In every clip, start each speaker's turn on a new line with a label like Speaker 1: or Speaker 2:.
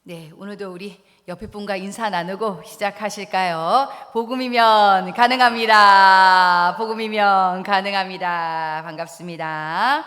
Speaker 1: 네, 오늘도 우리 옆에 분과 인사 나누고 시작하실까요? 복음이면 가능합니다. 복음이면 가능합니다. 반갑습니다.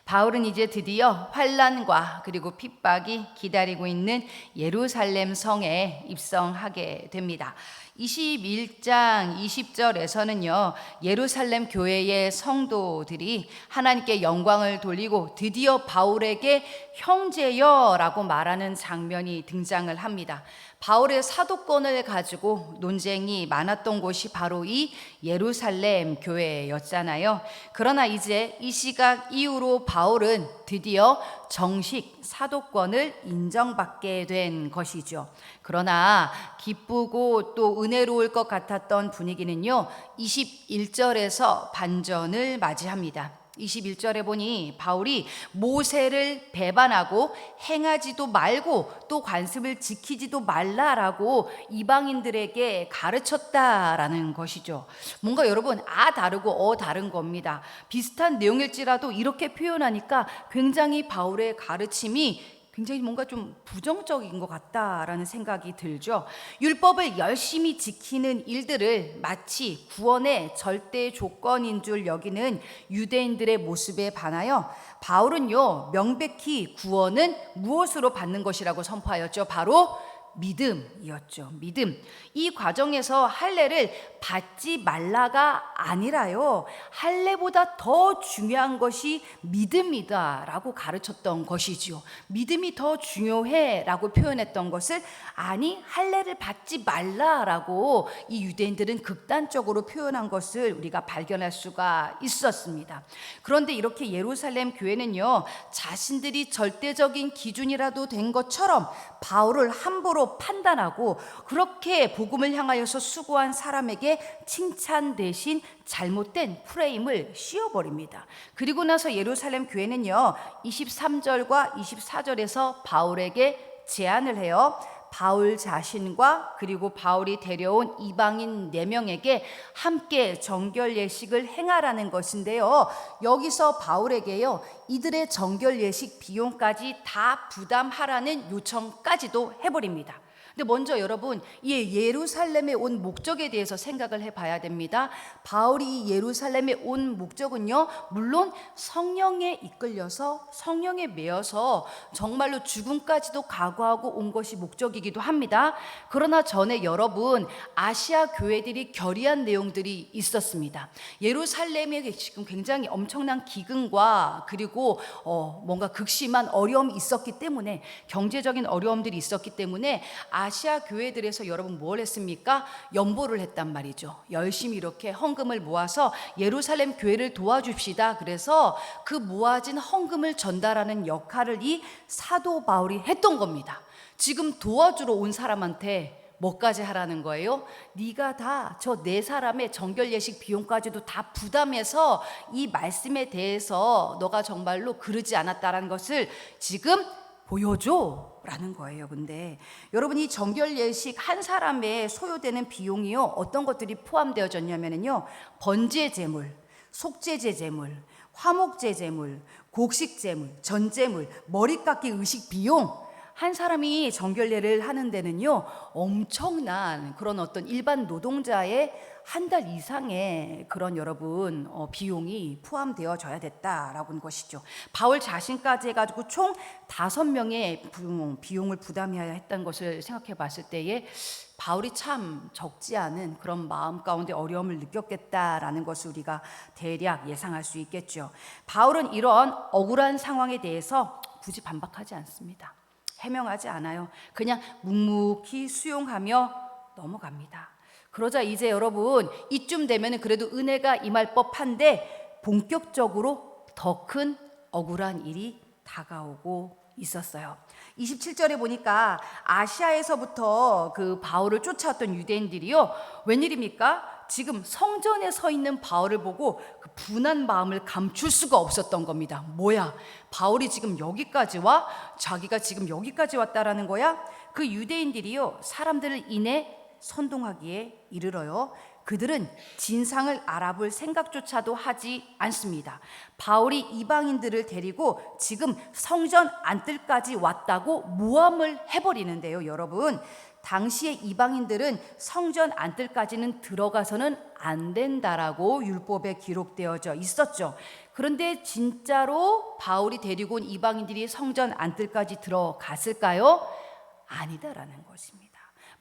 Speaker 1: 바울은 이제 드디어 환난과 그리고 핍박이 기다리고 있는 예루살렘 성에 입성하게 됩니다. 21장 20절에서는요, 예루살렘 교회의 성도들이 하나님께 영광을 돌리고 드디어 바울에게 형제여라고 말하는 장면이 등장을 합니다. 바울의 사도권을 가지고 논쟁이 많았던 곳이 바로 이 예루살렘 교회였잖아요. 그러나 이제 이 시각 이후로 바울은 드디어 정식 사도권을 인정받게 된 것이죠. 그러나 기쁘고 또 은혜로울 것 같았던 분위기는요, 21절에서 반전을 맞이합니다. 21절에 보니 바울이 모세를 배반하고 행하지도 말고 또 관습을 지키지도 말라라고 이방인들에게 가르쳤다라는 것이죠. 뭔가 여러분 다르고 다른 겁니다. 비슷한 내용일지라도 이렇게 표현하니까 굉장히 바울의 가르침이 굉장히 뭔가 좀 부정적인 것 같다라는 생각이 들죠. 율법을 열심히 지키는 일들을 마치 구원의 절대 조건인 줄 여기는 유대인들의 모습에 반하여 바울은요, 명백히 구원은 무엇으로 받는 것이라고 선포하였죠? 바로 믿음이었죠. 믿음. 이 과정에서 할례를 받지 말라가 아니라요, 할례보다 더 중요한 것이 믿음이다라고 가르쳤던 것이지요. 믿음이 더 중요해라고 표현했던 것을 아니 할례를 받지 말라라고 이 유대인들은 극단적으로 표현한 것을 우리가 발견할 수가 있었습니다. 그런데 이렇게 예루살렘 교회는요, 자신들이 절대적인 기준이라도 된 것처럼 바울을 함부로 판단하고 그렇게 복음을 향하여서 수고한 사람에게 칭찬 대신 잘못된 프레임을 씌워버립니다. 그리고 나서 예루살렘 교회는요, 23절과 24절에서 바울에게 제안을 해요. 바울 자신과 그리고 바울이 데려온 이방인 4명에게 함께 정결 예식을 행하라는 것인데요, 여기서 바울에게요, 이들의 정결 예식 비용까지 다 부담하라는 요청까지도 해버립니다. 근데 먼저 여러분, 이 예루살렘에 온 목적에 대해서 생각을 해봐야 됩니다. 바울이 예루살렘에 온 목적은요, 물론 성령에 이끌려서 성령에 매여서 정말로 죽음까지도 각오하고 온 것이 목적이기도 합니다. 그러나 전에 여러분, 아시아 교회들이 결의한 내용들이 있었습니다. 예루살렘에 지금 굉장히 엄청난 기근과 그리고 뭔가 극심한 어려움이 있었기 때문에, 경제적인 어려움들이 있었기 때문에 아시아 교회들에서 여러분 뭘 했습니까? 연보를 했단 말이죠. 열심히 이렇게 헌금을 모아서 예루살렘 교회를 도와줍시다. 그래서 그 모아진 헌금을 전달하는 역할을 이 사도 바울이 했던 겁니다. 지금 도와주러 온 사람한테 뭐까지 하라는 거예요? 네가 다 저 4사람의 정결 예식 비용까지도 다 부담해서 이 말씀에 대해서 너가 정말로 그러지 않았다라는 것을 지금 보여줘 라는 거예요. 근데 여러분, 이 정결 예식 한 사람에 소요되는 비용이요, 어떤 것들이 포함되어졌냐면요, 번제 제물, 속죄제 제물, 화목제 제물, 곡식 제물, 전제물, 머리 깎기 의식 비용, 한 사람이 정결례를 하는 데는요, 엄청난 그런 어떤 일반 노동자의 한 달 이상의 그런 여러분 비용이 포함되어져야 됐다라고 하는 것이죠. 바울 자신까지 해가지고 총 5명의 비용을 부담해야 했던 것을 생각해 봤을 때에 바울이 참 적지 않은 그런 마음 가운데 어려움을 느꼈겠다라는 것을 우리가 대략 예상할 수 있겠죠. 바울은 이런 억울한 상황에 대해서 굳이 반박하지 않습니다. 해명하지 않아요. 그냥 묵묵히 수용하며 넘어갑니다. 그러자 이제 여러분, 이쯤 되면 그래도 은혜가 임할 법한데 본격적으로 더 큰 억울한 일이 다가오고 있었어요. 27절에 보니까 아시아에서부터 그 바울을 쫓아왔던 유대인들이요, 웬일입니까? 지금 성전에 서 있는 바울을 보고 그 분한 마음을 감출 수가 없었던 겁니다. 뭐야? 바울이 지금 여기까지 와? 자기가 지금 여기까지 왔다라는 거야? 그 유대인들이요, 사람들을 인해 선동하기에 이르러요, 그들은 진상을 알아볼 생각조차도 하지 않습니다. 바울이 이방인들을 데리고 지금 성전 안뜰까지 왔다고 모함을 해버리는데요. 여러분, 당시에 이방인들은 성전 안뜰까지는 들어가서는 안 된다라고 율법에 기록되어져 있었죠. 그런데 진짜로 바울이 데리고 온 이방인들이 성전 안뜰까지 들어갔을까요? 아니다라는 것입니다.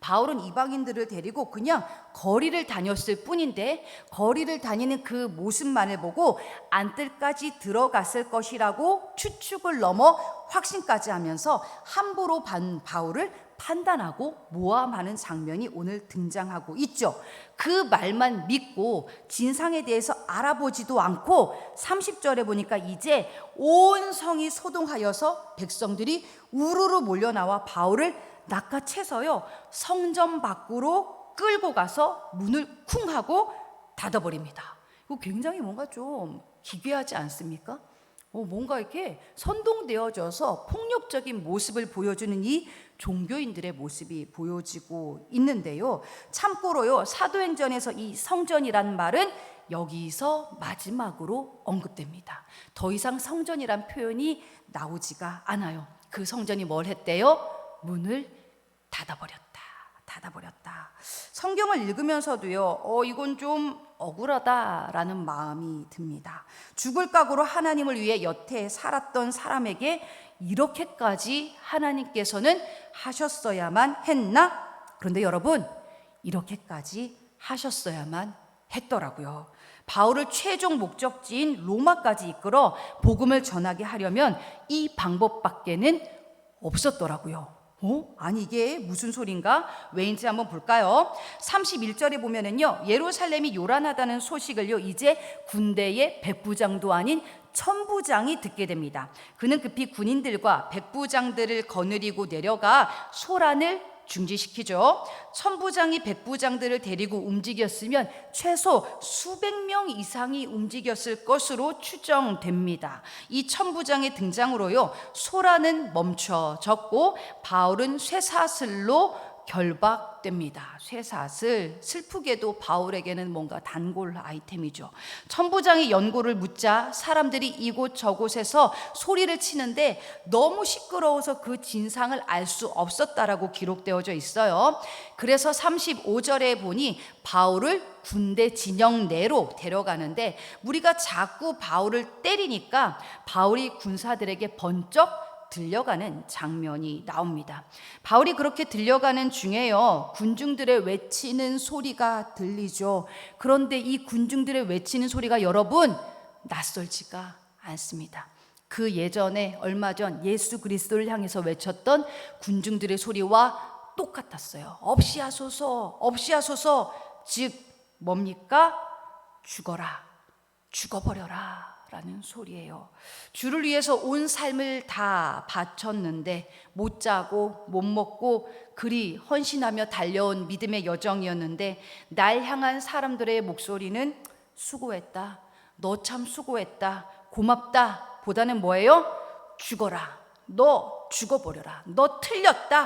Speaker 1: 바울은 이방인들을 데리고 그냥 거리를 다녔을 뿐인데, 거리를 다니는 그 모습만을 보고 안뜰까지 들어갔을 것이라고 추측을 넘어 확신까지 하면서 함부로 바울을 판단하고 모함하는 장면이 오늘 등장하고 있죠. 그 말만 믿고 진상에 대해서 알아보지도 않고 30절에 보니까 이제 온 성이 소동하여서 백성들이 우르르 몰려나와 바울을 낚아채서요, 성전 밖으로 끌고 가서 문을 쿵 하고 닫아버립니다. 이거 굉장히 뭔가 좀 기괴하지 않습니까? 뭔가 이렇게 선동되어져서 폭력적인 모습을 보여주는 이 종교인들의 모습이 보여지고 있는데요. 참고로요, 사도행전에서 이 성전이란 말은 여기서 마지막으로 언급됩니다. 더 이상 성전이란 표현이 나오지가 않아요. 그 성전이 뭘 했대요? 문을 닫아버렸다. 성경을 읽으면서도요, 이건 좀 억울하다라는 마음이 듭니다. 죽을 각오로 하나님을 위해 여태 살았던 사람에게 이렇게까지 하나님께서는 하셨어야만 했나? 그런데 여러분, 이렇게까지 하셨어야만 했더라고요. 바울을 최종 목적지인 로마까지 이끌어 복음을 전하게 하려면 이 방법밖에는 없었더라고요. 아니 이게 무슨 소린가? 왜인지 한번 볼까요? 31절에 보면은요, 예루살렘이 요란하다는 소식을요, 이제 군대의 백부장도 아닌 천부장이 듣게 됩니다. 그는 급히 군인들과 백부장들을 거느리고 내려가 소란을 중지시키죠. 천부장이 백부장들을 데리고 움직였으면 최소 수백 명 이상이 움직였을 것으로 추정됩니다. 이 천부장의 등장으로요, 소란은 멈춰졌고 바울은 쇠사슬로 결박됩니다. 쇠사슬, 슬프게도 바울에게는 뭔가 단골 아이템이죠. 천부장이 연고를 묻자 사람들이 이곳 저곳에서 소리를 치는데 너무 시끄러워서 그 진상을 알 수 없었다라고 기록되어져 있어요. 그래서 35절에 보니 바울을 군대 진영 내로 데려가는데 무리가 자꾸 바울을 때리니까 바울이 군사들에게 번쩍 들려가는 장면이 나옵니다. 바울이 그렇게 들려가는 중에요, 군중들의 외치는 소리가 들리죠. 그런데 이 군중들의 외치는 소리가 여러분 낯설지가 않습니다. 그 예전에 얼마 전 예수 그리스도를 향해서 외쳤던 군중들의 소리와 똑같았어요. 없이 하소서, 없이 하소서. 즉 뭡니까? 죽어라, 죽어버려라 라는 소리예요. 주를 위해서 온 삶을 다 바쳤는데 못 자고 못 먹고 그리 헌신하며 달려온 믿음의 여정이었는데 날 향한 사람들의 목소리는 수고했다, 너 참 수고했다, 고맙다 보다는 뭐예요? 죽어라, 너 죽어버려라, 너 틀렸다.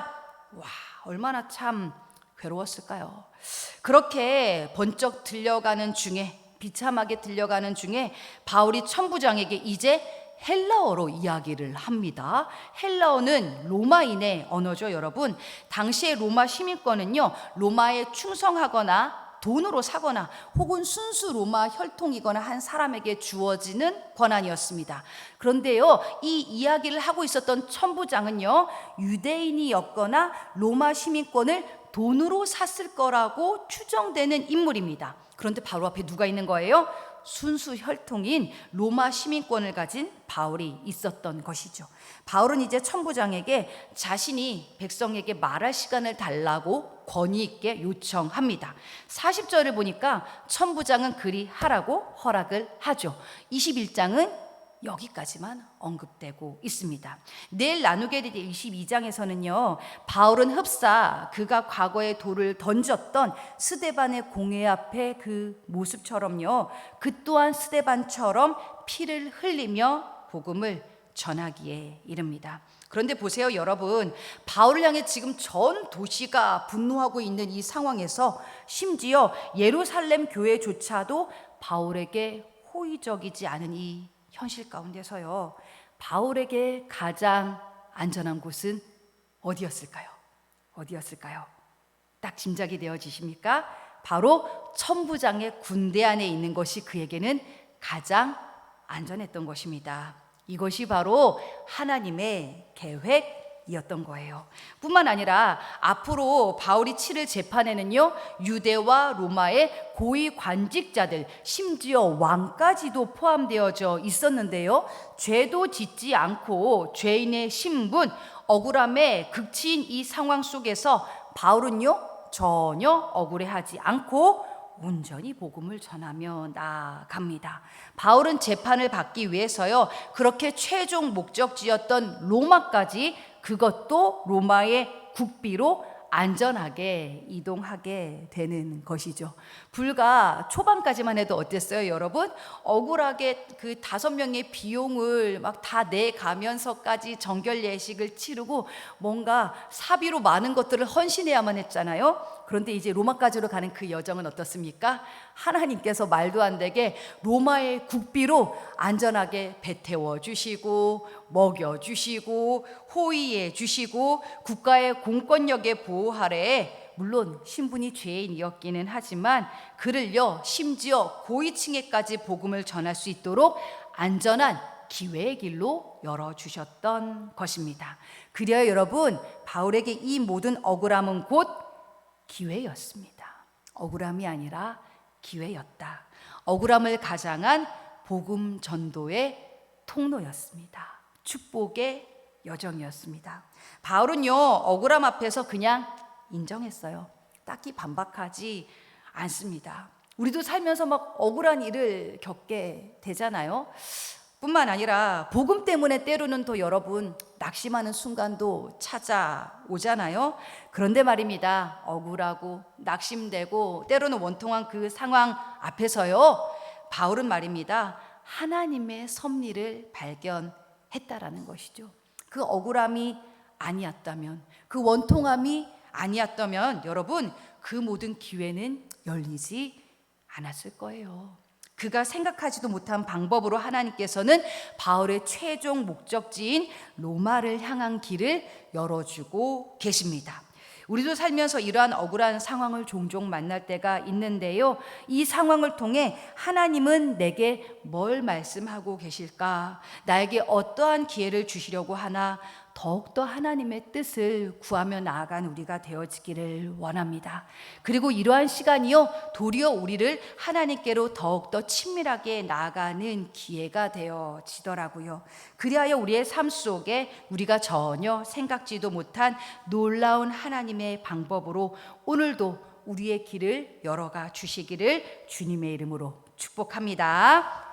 Speaker 1: 와, 얼마나 참 괴로웠을까요? 그렇게 번쩍 들려가는 중에, 비참하게 들려가는 중에 바울이 천부장에게 이제 헬라어로 이야기를 합니다. 헬라어는 로마인의 언어죠, 여러분. 당시의 로마 시민권은요, 로마에 충성하거나 돈으로 사거나 혹은 순수 로마 혈통이거나 한 사람에게 주어지는 권한이었습니다. 그런데요, 이 이야기를 하고 있었던 천부장은요, 유대인이었거나 로마 시민권을 돈으로 샀을 거라고 추정되는 인물입니다. 그런데 바로 앞에 누가 있는 거예요? 순수 혈통인 로마 시민권을 가진 바울이 있었던 것이죠. 바울은 이제 천부장에게 자신이 백성에게 말할 시간을 달라고 권위 있게 요청합니다. 40절을 보니까 천부장은 그리 하라고 허락을 하죠. 21장은 여기까지만 언급되고 있습니다. 내일 나누게 될 22장에서는요, 바울은 흡사 그가 과거에 돌을 던졌던 스데반의 공회 앞에 그 모습처럼요, 그 또한 스데반처럼 피를 흘리며 복음을 전하기에 이릅니다. 그런데 보세요, 여러분. 바울을 향해 지금 전 도시가 분노하고 있는 이 상황에서 심지어 예루살렘 교회조차도 바울에게 호의적이지 않은 이 현실 가운데서요, 바울에게 가장 안전한 곳은 어디였을까요? 어디였을까요? 딱 짐작이 되어지십니까? 바로 천부장의 군대 안에 있는 것이 그에게는 가장 안전했던 것입니다. 이것이 바로 하나님의 계획이었던 거예요. 뿐만 아니라 앞으로 바울이 치를 재판에는요, 유대와 로마의 고위 관직자들, 심지어 왕까지도 포함되어져 있었는데요, 죄도 짓지 않고 죄인의 신분, 억울함의 극치인 이 상황 속에서 바울은요, 전혀 억울해하지 않고 온전히 복음을 전하며 나아갑니다. 바울은 재판을 받기 위해서요, 그렇게 최종 목적지였던 로마까지, 그것도 로마의 국비로 안전하게 이동하게 되는 것이죠. 불과 초반까지만 해도 어땠어요, 여러분? 억울하게 그 5명의 비용을 막 다 내가면서까지 정결 예식을 치르고 뭔가 사비로 많은 것들을 헌신해야만 했잖아요. 그런데 이제 로마까지로 가는 그 여정은 어떻습니까? 하나님께서 말도 안 되게 로마의 국비로 안전하게 배 태워 주시고, 먹여 주시고, 호의해 주시고, 국가의 공권력의 보호 아래에, 물론 신분이 죄인이었기는 하지만 그를요, 심지어 고위층에까지 복음을 전할 수 있도록 안전한 기회의 길로 열어주셨던 것입니다. 그래야 여러분, 바울에게 이 모든 억울함은 곧 기회였습니다. 억울함이 아니라 기회였다. 억울함을 가장한 복음 전도의 통로였습니다. 축복의 여정이었습니다. 바울은요, 억울함 앞에서 그냥 인정했어요. 딱히 반박하지 않습니다. 우리도 살면서 막 억울한 일을 겪게 되잖아요. 뿐만 아니라 복음 때문에 때로는 또 여러분 낙심하는 순간도 찾아오잖아요. 그런데 말입니다, 억울하고 낙심되고 때로는 원통한 그 상황 앞에서요, 바울은 말입니다, 하나님의 섭리를 발견했다라는 것이죠. 그 억울함이 아니었다면, 그 원통함이 아니었다면 여러분, 그 모든 기회는 열리지 않았을 거예요. 그가 생각하지도 못한 방법으로 하나님께서는 바울의 최종 목적지인 로마를 향한 길을 열어주고 계십니다. 우리도 살면서 이러한 억울한 상황을 종종 만날 때가 있는데요, 이 상황을 통해 하나님은 내게 뭘 말씀하고 계실까? 나에게 어떠한 기회를 주시려고 하나? 더욱더 하나님의 뜻을 구하며 나아간 우리가 되어지기를 원합니다. 그리고 이러한 시간이요, 도리어 우리를 하나님께로 더욱더 친밀하게 나아가는 기회가 되어지더라고요. 그리하여 우리의 삶 속에 우리가 전혀 생각지도 못한 놀라운 하나님의 방법으로 오늘도 우리의 길을 열어가 주시기를 주님의 이름으로 축복합니다.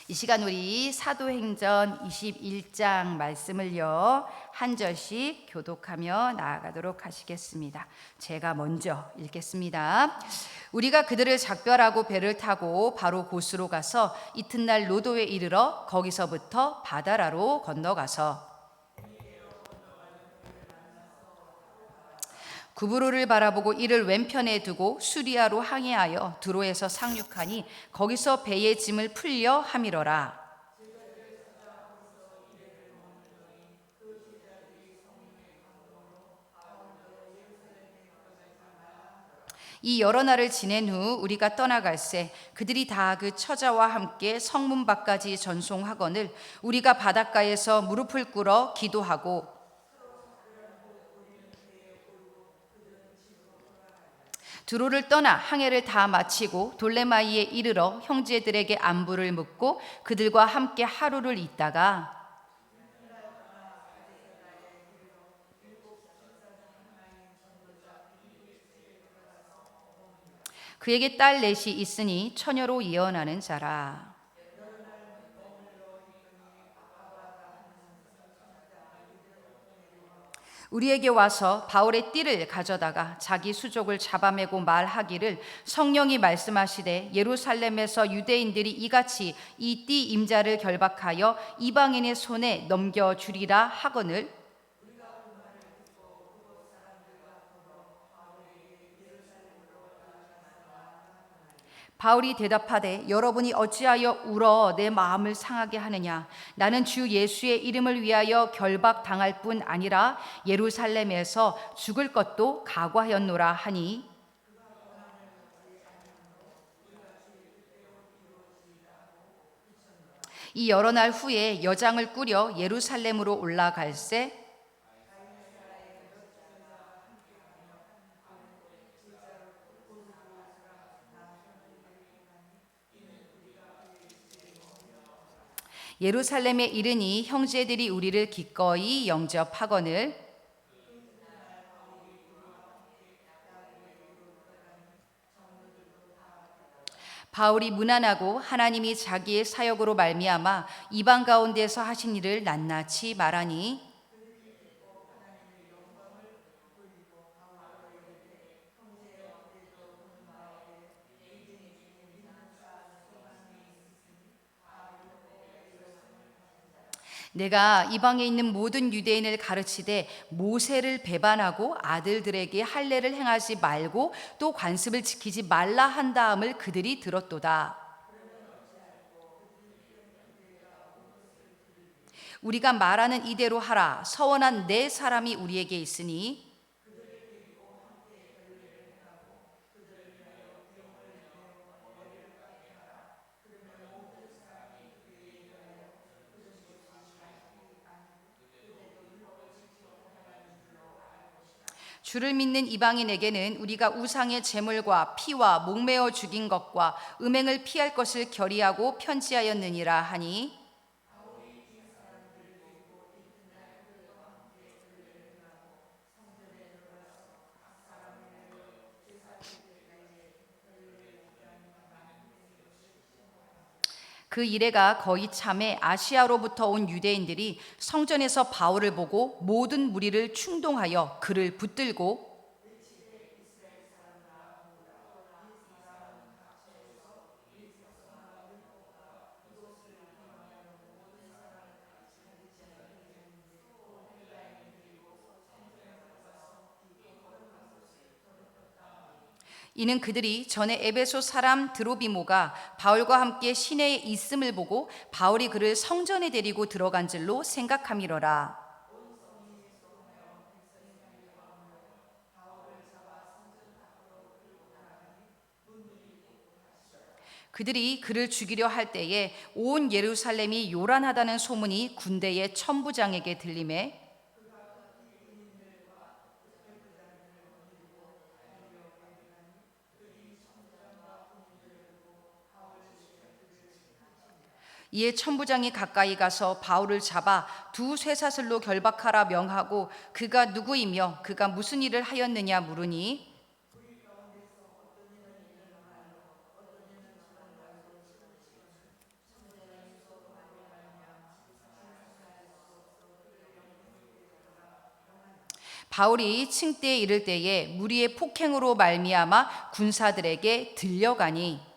Speaker 1: 이 시간 우리 사도행전 21장 말씀을요, 한 절씩 교독하며 나아가도록 하시겠습니다. 제가 먼저 읽겠습니다. 우리가 그들을 작별하고 배를 타고 바로 고스로 가서 이튿날 로도에 이르러 거기서부터 바다라로 건너가서 구브로를 바라보고 이를 왼편에 두고 수리아로 항해하여 드로에서 상륙하니 거기서 배의 짐을 풀려 함이러라. 이 여러 날을 지낸 후 우리가 떠나갈새 그들이 다 그 처자와 함께 성문 밖까지 전송하거늘 우리가 바닷가에서 무릎을 꿇어 기도하고 드로를 떠나 항해를 다 마치고 돌레마이에 이르러 형제들에게 안부를 묻고 그들과 함께 하루를 있다가 그에게 딸 넷이 있으니 처녀로 예언하는 자라. 우리에게 와서 바울의 띠를 가져다가 자기 수족을 잡아매고 말하기를 성령이 말씀하시되 예루살렘에서 유대인들이 이같이 이 띠 임자를 결박하여 이방인의 손에 넘겨주리라 하거늘 바울이 대답하되 여러분이 어찌하여 울어 내 마음을 상하게 하느냐 나는 주 예수의 이름을 위하여 결박당할 뿐 아니라 예루살렘에서 죽을 것도 각오하였노라 하니 이 여러 날 후에 여장을 꾸려 예루살렘으로 올라갈새 예루살렘에 이르니 형제들이 우리를 기꺼이 영접하거늘 바울이 무난하고 하나님이 자기의 사역으로 말미암아 이방 가운데서 하신 일을 낱낱이 말하니 내가 이방에 있는 모든 유대인을 가르치되 모세를 배반하고 아들들에게 할례를 행하지 말고 또 관습을 지키지 말라 한 다음을 그들이 들었도다. 우리가 말하는 이대로 하라. 서원한 네 사람이 우리에게 있으니 주를 믿는 이방인에게는 우리가 우상의 제물과 피와 목매어 죽인 것과 음행을 피할 것을 결의하고 편지하였느니라 하니 그 이래가 거의 참에 아시아로부터 온 유대인들이 성전에서 바울을 보고 모든 무리를 충동하여 그를 붙들고 이는 그들이 전에 에베소 사람 드로비모가 바울과 함께 시내에 있음을 보고 바울이 그를 성전에 데리고 들어간 줄로 생각함이로라. 그들이 그를 죽이려 할 때에 온 예루살렘이 요란하다는 소문이 군대의 천부장에게 들리매 이에 천부장이 가까이 가서 바울을 잡아 두 쇠사슬로 결박하라 명하고 그가 누구이며 그가 무슨 일을 하였느냐 물으니 바울이 층대에 이를 때에 무리의 폭행으로 말미암아 군사들에게 들려가니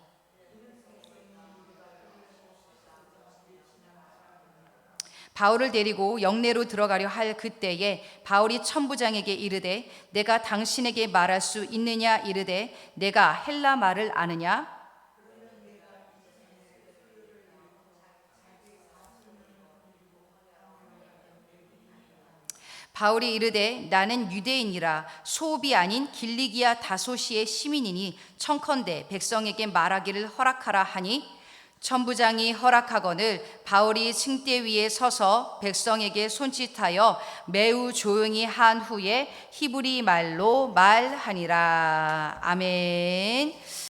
Speaker 1: 바울을 데리고 영내로 들어가려 할 그때에 바울이 천부장에게 이르되 내가 당신에게 말할 수 있느냐 이르되 내가 헬라 말을 아느냐 바울이 이르되 나는 유대인이라 소읍이 아닌 길리기아 다소시의 시민이니 청컨대 백성에게 말하기를 허락하라 하니 천부장이 허락하거늘 바울이 층대 위에 서서 백성에게 손짓하여 매우 조용히 한 후에 히브리 말로 말하니라. 아멘.